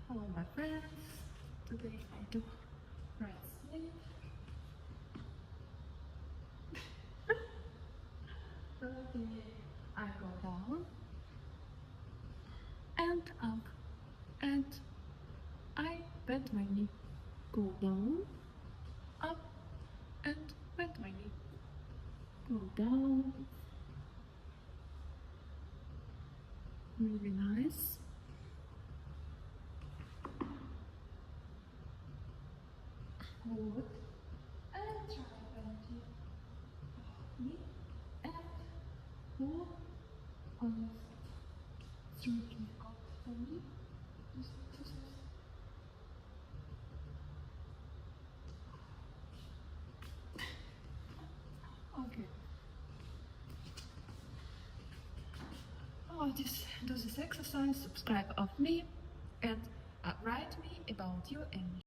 Hello, my friends. Today I do right sleep. Okay, I go down and up, and I bend my knee. Go down, up, and bend my knee. Go down. Really nice. Hold and try bending knee and pull on stretching out for me. Just. Okay. Oh, do this exercise, subscribe of me, and write me about your English.